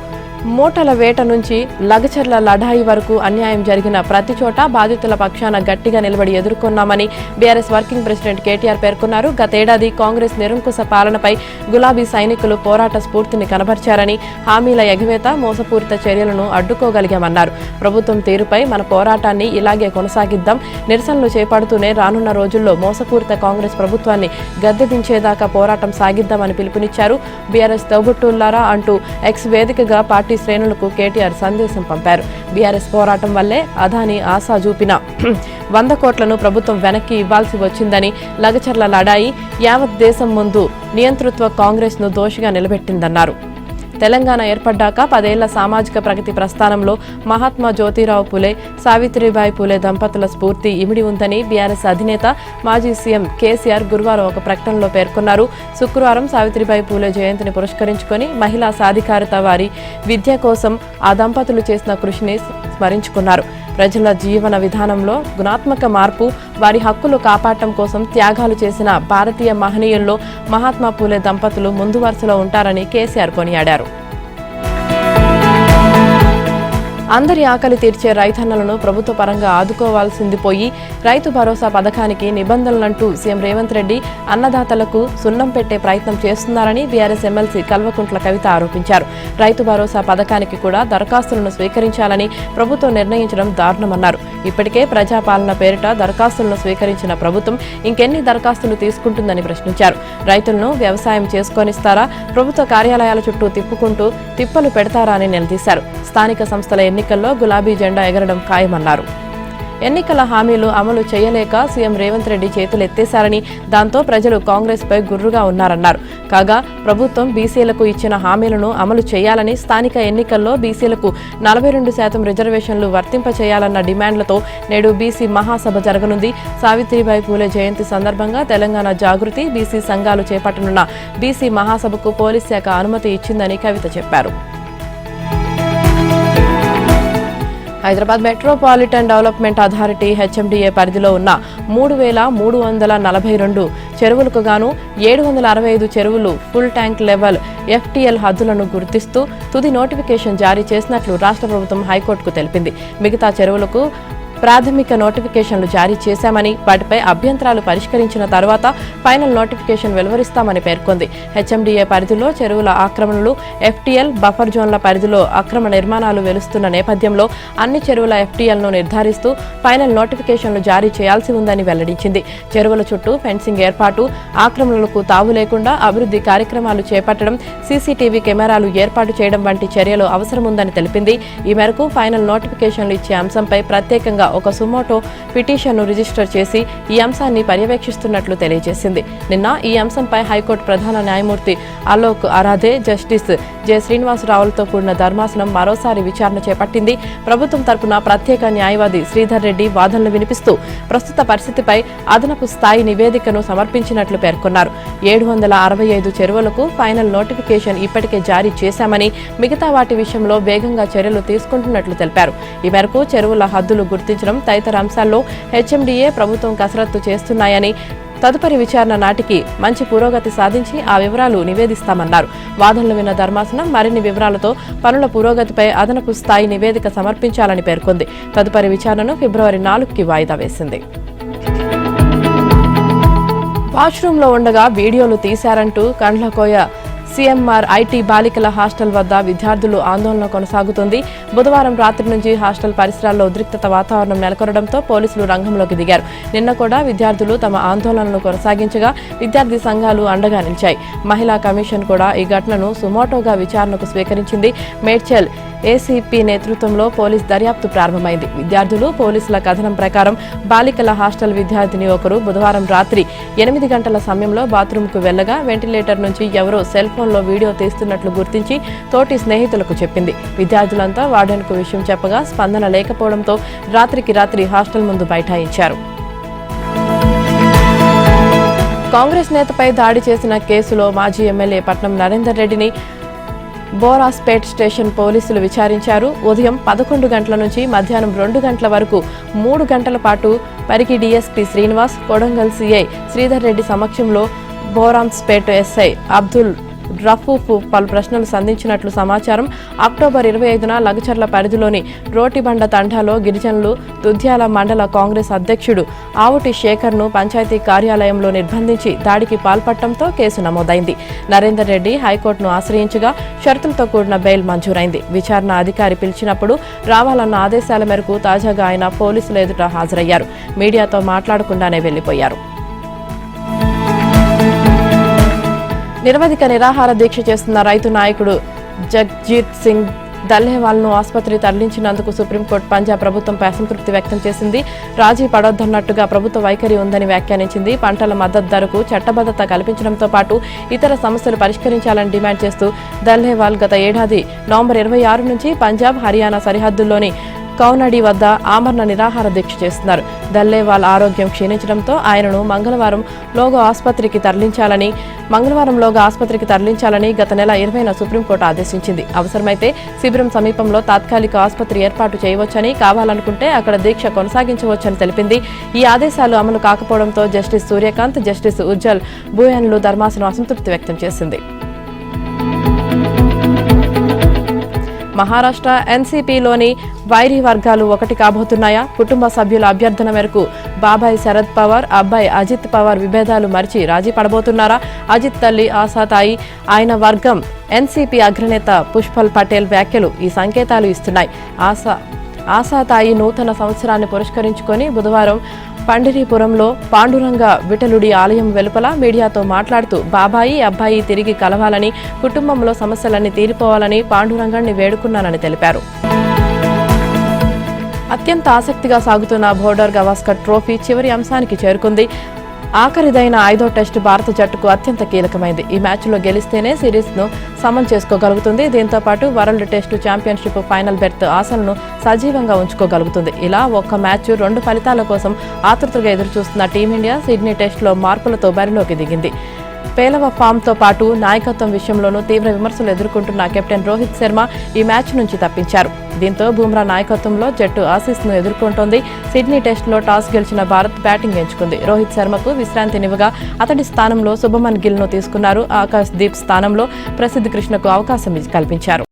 మూటల వేట నుంచి లగచర్ల లఢాయి వరకు అన్యాయం జరిగిన ప్రతి చోట బాధితుల పక్షాన గట్టిగా నిలబడి ఎదుర్కొన్నామని బీఆర్ఎస్ వర్కింగ్ ప్రెసిడెంట్ కేటీఆర్ పేర్కొన్నారు. గతేడాది కాంగ్రెస్ నిరంకుశ పాలనపై గులాబీ సైనికులు పోరాట స్ఫూర్తిని కనబర్చారని, హామీల ఎగవేత, మోసపూరిత చర్యలను అడ్డుకోగలిగామన్నారు. ప్రభుత్వం తీరుపై మన పోరాటాన్ని ఇలాగే కొనసాగిద్దాం, నిరసనలు చేపడుతూనే రానున్న రోజుల్లో మోసపూరిత కాంగ్రెస్ ప్రభుత్వాన్ని గద్దెదించేదాకా పోరాటం సాగిద్దామని పిలుపునిచ్చారు. బీఆర్ఎస్ తోబుట్టుల్లారా అంటూ ఎక్స్ వేదికగా పార్టీ శ్రేణులకు కేటీఆర్ సందేశం పంపారు. బీఆర్ఎస్ పోరాటం వల్లే అదానీ ఆశ చూపిన 100 కోట్లను ప్రభుత్వం వెనక్కి ఇవ్వాల్సి వచ్చిందని, లగచర్ల లడాయి యావత్ దేశం ముందు నియంతృత్వ కాంగ్రెస్ ను దోషిగా నిలబెట్టిందన్నారు. తెలంగాణ ఏర్పడ్డాక 10 ఏళ్ల సామాజిక ప్రగతి ప్రస్థానంలో మహాత్మా జ్యోతిరావు పులే, సావిత్రిబాయి పులే దంపతుల స్ఫూర్తి ఇమిడి ఉందని బీఆర్ఎస్ అధినేత మాజీ సీఎం కేసీఆర్ గురువారం ఒక ప్రకటనలో పేర్కొన్నారు. శుక్రవారం సావిత్రిబాయి పులే జయంతిని పురస్కరించుకొని మహిళా సాధికారత, వారి విద్య కోసం ఆ దంపతులు చేసిన కృషిని స్మరించుకున్నారు. ప్రజల జీవన విధానంలో గుణాత్మక మార్పు, వారి హక్కులు కాపాడటం కోసం త్యాగాలు చేసిన భారతీయ మహనీయుల్లో మహాత్మా పూలే దంపతులు ముందు వరుసలో ఉంటారని కేసీఆర్ కొనియాడారు. అందరి ఆకలి తీర్చే రైతన్నలను ప్రభుత్వ పరంగా ఆదుకోవాల్సింది పోయి రైతు భరోసా పథకానికి నిబంధనలంటూ సీఎం రేవంత్ రెడ్డి అన్నదాతలకు సున్నం పెట్టే ప్రయత్నం చేస్తున్నారని బీఆర్ఎస్ ఎమ్మెల్సీ కల్వకుంట్ల కవిత ఆరోపించారు. రైతు భరోసా పథకానికి కూడా దరఖాస్తులను స్వీకరించాలని ప్రభుత్వం నిర్ణయించడం దారుణమన్నారు. ఇప్పటికే ప్రజాపాలన పేరిట దరఖాస్తులను స్వీకరించిన ప్రభుత్వం ఇంకెన్ని దరఖాస్తులు తీసుకుంటుందని ప్రశ్నించారు. రైతులను వ్యవసాయం చేసుకొనిస్తారా, ప్రభుత్వ కార్యాలయాల చుట్టూ తిప్పుకుంటూ తిప్పలు పెడతారా అని నిలదీశారు. స్థానిక సంస్థల ఎన్నికల్లో గులాబీ జెండా ఎగరడం ఖాయమన్నారు. ఎన్నికల హామీలు అమలు చేయలేక సీఎం రేవంత్ రెడ్డి చేతులెత్తేశారని, దాంతో ప్రజలు కాంగ్రెస్ పై గుర్రుగా ఉన్నారన్నారు. కాగా ప్రభుత్వం బీసీలకు ఇచ్చిన హామీలను అమలు చేయాలని, స్థానిక ఎన్నికల్లో బీసీలకు 42% రిజర్వేషన్లు వర్తింపచేయాలన్న డిమాండ్లతో నేడు బీసీ మహాసభ జరగనుంది. సావిత్రిబాయి పూలే జయంతి సందర్భంగా తెలంగాణ జాగృతి, బీసీ సంఘాలు చేపట్టనున్న బీసీ మహాసభకు పోలీస్ శాఖ అనుమతి ఇచ్చిందని కవిత చెప్పారు. Hyderabad metropolitan development authority HMDA పరిధిలో ఉన్న 3,342 చెరువులకు గాను 765 చెరువులు ఫుల్ ట్యాంక్ లెవెల్ ఎఫ్టీఎల్ హద్దులను గుర్తిస్తూ తుది నోటిఫికేషన్ జారీ చేసినట్లు రాష్ట్ర ప్రభుత్వం హైకోర్టుకు తెలిపింది. మిగతా చెరువులకు ప్రాథమిక నోటిఫికేషన్లు జారీ చేశామని, వాటిపై అభ్యంతరాలు పరిష్కరించిన తర్వాత ఫైనల్ నోటిఫికేషన్ వెలువరిస్తామని పేర్కొంది. హెచ్ఎండిఏ పరిధిలో చెరువుల ఆక్రమణలు, ఎఫ్టీఎల్ బఫర్ జోన్ల పరిధిలో అక్రమ నిర్మాణాలు వెలుస్తున్న నేపథ్యంలో అన్ని చెరువుల ఎఫ్టీఎల్ను నిర్ధారిస్తూ ఫైనల్ నోటిఫికేషన్లు జారీ చేయాల్సి ఉందని వెల్లడించింది. చెరువుల చుట్టూ ఫెన్సింగ్ ఏర్పాటు, ఆక్రమణలకు తావు లేకుండా అభివృద్ధి కార్యక్రమాలు చేపట్టడం, సీసీటీవీ కెమెరాలు ఏర్పాటు చేయడం వంటి చర్యలు అవసరముందని తెలిపింది. ఈ మేరకు ఫైనల్ నోటిఫికేషన్లు ఇచ్చే అంశంపై ప్రత్యేకంగా ఒక సుమోటో పిటిషన్ను రిజిస్టర్ చేసి ఈ అంశాన్ని పర్యవేక్షిస్తున్నట్లు తెలియజేసింది. నిన్న ఈ అంశంపై హైకోర్టు ప్రధాన న్యాయమూర్తి అలోక్ అరాధే, జస్టిస్ జె శ్రీనివాసరావులతో కూడిన ధర్మాసనం మరోసారి విచారణ చేపట్టింది. ప్రభుత్వం తరపున ప్రత్యేక న్యాయవాది శ్రీధర్ రెడ్డి వాదనలు వినిపిస్తూ ప్రస్తుత పరిస్థితిపై అదనపు స్థాయి నివేదికను సమర్పించినట్లు పేర్కొన్నారు. 765 చెరువులకు ఫైనల్ నోటిఫికేషన్ ఇప్పటికే జారీ చేశామని, మిగతా వాటి విషయంలో వేగంగా చర్యలు తీసుకుంటున్నట్లు తెలిపారు. ఈ మేరకు చెరువుల హద్దులు గుర్తించడం తదితర అంశాల్లో హెచ్ఎండిఏ ప్రభుత్వం కసరత్తు చేస్తున్నాయని, తదుపరి విచారణ నాటికి మంచి పురోగతి సాధించి ఆ వివరాలు నివేదిస్తామన్నారు. వాదనలు విన్న ధర్మాసనం మరిన్ని వివరాలతో పనుల పురోగతిపై అదనపు స్థాయి నివేదిక సమర్పించాలని పేర్కొంది. తదుపరి విచారణను ఫిబ్రవరి 4కి వాయిదా వేసింది. వాష్రూంలో ఉండగా వీడియోలు తీశారంటూ కండ్లకోయ సిఎంఆర్ ఐటీ బాలికల హాస్టల్ వద్ద విద్యార్థులు ఆందోళన కొనసాగుతుంది. బుధవారం రాత్రి నుంచి హాస్టల్ పరిసరాల్లో ఉద్రిక్తత వాతావరణం నెలకొనడంతో పోలీసులు రంగంలోకి దిగారు. నిన్న కూడా విద్యార్థులు తమ ఆందోళనను కొనసాగించగా విద్యార్థి సంఘాలు అండగా నిలిచాయి. మహిళా కమిషన్ కూడా ఈ ఘటనను సుమోటోగా విచారణకు స్వీకరించింది. మేడ్చల్ ఏసీపీ నేతృత్వంలో పోలీస్ దర్యాప్తు ప్రారంభమైంది. విద్యార్థులు, పోలీసుల కథనం ప్రకారం బాలికల హాస్టల్ విద్యార్థిని ఒకరు బుధవారం రాత్రి 8 గంటల సమయంలో బాత్రూంకు వెళ్లగా వెంటిలేటర్ నుంచి ఎవరో సెల్ ఫోన్లో వీడియో తీస్తున్నట్లు గుర్తించి తోటి స్నేహితులకు చెప్పింది. విద్యార్థులంతా వార్డెన్కు విషయం చెప్పగా స్పందన లేకపోవడంతో రాత్రికి రాత్రి హాస్టల్ ముందు బైఠాయించారు. కాంగ్రెస్ నేతపై దాడి చేసిన కేసులో మాజీ ఎమ్మెల్యే పట్నం నరేందర్ రెడ్డిని బోరాస్పేట్ స్టేషన్ పోలీసులు విచారించారు. ఉదయం 11 గంటల నుంచి మధ్యాహ్నం 2 గంటల వరకు 3 గంటల పాటు పరిగి డీఎస్పీ శ్రీనివాస్, కొడంగల్ సీఐ శ్రీధర్ రెడ్డి సమక్షంలో బోరాస్పేట్ ఎస్ఐ అబ్దుల్ రఫూఫ్ పలు ప్రశ్నలు సంధించినట్లు సమాచారం. అక్టోబర్ 25న లగచర్ల పరిధిలోని రోటిబండ తండాలో గిరిజనులు దుద్యాల మండల కాంగ్రెస్ అధ్యక్షుడు ఆవుటి శేఖర్ను పంచాయతీ కార్యాలయంలో నిర్బంధించి దాడికి పాల్పడటంతో కేసు నమోదైంది. నరేందర్ రెడ్డి హైకోర్టును ఆశ్రయించగా షరతులతో కూడిన బెయిల్ మంజూరైంది. విచారణ అధికారి పిలిచినప్పుడు రావాలన్న ఆదేశాల మేరకు తాజాగా ఆయన పోలీసుల ఎదుట హాజరయ్యారు. మీడియాతో మాట్లాడకుండానే వెళ్లిపోయారు. నిరవధిక నిరాహార దీక్ష చేస్తున్న రైతు నాయకుడు జగ్జీత్ సింగ్ దల్హేవాల్ను ఆసుపత్రి తరలించినందుకు సుప్రీంకోర్టు పంజాబ్ ప్రభుత్వంపై అసంతృప్తి వ్యక్తం చేసింది. రాజీ పడొద్దన్నట్టుగా ప్రభుత్వ వైఖరి ఉందని వ్యాఖ్యానించింది. పంటల మద్దతు ధరకు చట్టబద్ధత కల్పించడంతో పాటు ఇతర సమస్యలు పరిష్కరించాలని డిమాండ్ చేస్తూ దల్హేవాల్ గత ఏడాది నవంబర్ 26 నుంచి పంజాబ్, హర్యానా సరిహద్దుల్లోని కౌనడి వద్ద ఆమరణ నిరాహార దీక్ష చేస్తున్నారు. దల్లేవాల్ ఆరోగ్యం క్షీణించడంతో ఆయనను మంగళవారంలోగా ఆసుపత్రికి తరలించాలని గత నెల 20న సుప్రీంకోర్టు ఆదేశించింది. అవసరమైతే శిబిరం సమీపంలో తాత్కాలిక ఆసుపత్రి ఏర్పాటు చేయవచ్చని, కావాలనుకుంటే అక్కడ దీక్ష కొనసాగించవచ్చని తెలిపింది. ఈ ఆదేశాలు అమలు కాకపోవడంతో జస్టిస్ సూర్యకాంత్, జస్టిస్ ఉజ్జల్ బుయన్లు ధర్మాసనం అసంతృప్తి వ్యక్తం చేసింది. మహారాష్ట్ర ఎన్సీపీలోని వైరీ వర్గాలు ఒకటి కాబోతున్నాయా? కుటుంబ సభ్యుల అభ్యర్థన మేరకు బాబాయ్ శరద్ పవార్, అబ్బాయి అజిత్ పవార్ విభేదాలు మరిచి రాజీ పడబోతున్నారా? అజిత్ తల్లి ఆశాతాయి, ఆయన వర్గం ఎన్సీపీ అగ్రనేత పుష్పల్ పటేల్ వ్యాఖ్యలు ఈ సంకేతాలు ఇస్తున్నాయి. ఆశాతాయి నూతన సంవత్సరాన్ని పురస్కరించుకొని బుధవారం పండిరీపురంలో పాండురంగ విఠలుడి ఆలయం వెలుపల మీడియాతో మాట్లాడుతూ బాబాయి, అబ్బాయి తిరిగి కలవాలని, కుటుంబంలో సమస్యలన్నీ తీరిపోవాలని పాండురంగాన్ని వేడుకున్నానని తెలిపారు. అత్యంత ఆసక్తిగా సాగుతున్న బోర్డర్ గవాస్కర్ ట్రోఫీ చివరి అంశానికి చేరుకుంది. ఆఖరిదైన 5వ టెస్టు భారత జట్టుకు అత్యంత కీలకమైంది. ఈ మ్యాచ్లో గెలిస్తేనే సిరీస్ను సమం చేసుకోగలుగుతుంది. దీంతో పాటు world test championship final berth ఆశలను సజీవంగా ఉంచుకోగలుగుతుంది. ఇలా ఒక్క మ్యాచ్ 2 ఫలితాల కోసం ఆతృతగా ఎదురుచూస్తున్న టీమిండియా సిడ్నీ టెస్టులో మార్పులతో బరిలోకి దిగింది. పేలవ ఫామ్తో పాటు నాయకత్వం విషయంలోనూ తీవ్ర విమర్శలు ఎదుర్కొంటున్న కెప్టెన్ రోహిత్ శర్మ ఈ మ్యాచ్ నుంచి తప్పించారు. దీంతో బుమ్రా నాయకత్వంలో జట్టు ఆసీస్ను ఎదుర్కొంటోంది. సిడ్నీ టెస్టులో టాస్ గెలిచిన భారత్ బ్యాటింగ్ ఎంచుకుంది. రోహిత్ శర్మకు విశ్రాంతినివ్వగా అతడి స్థానంలో శుభమన్ గిల్ను తీసుకున్నారు. ఆకాశ్ దీప్ స్థానంలో ప్రసిద్ధ్ కృష్ణకు అవకాశం కల్పించారు.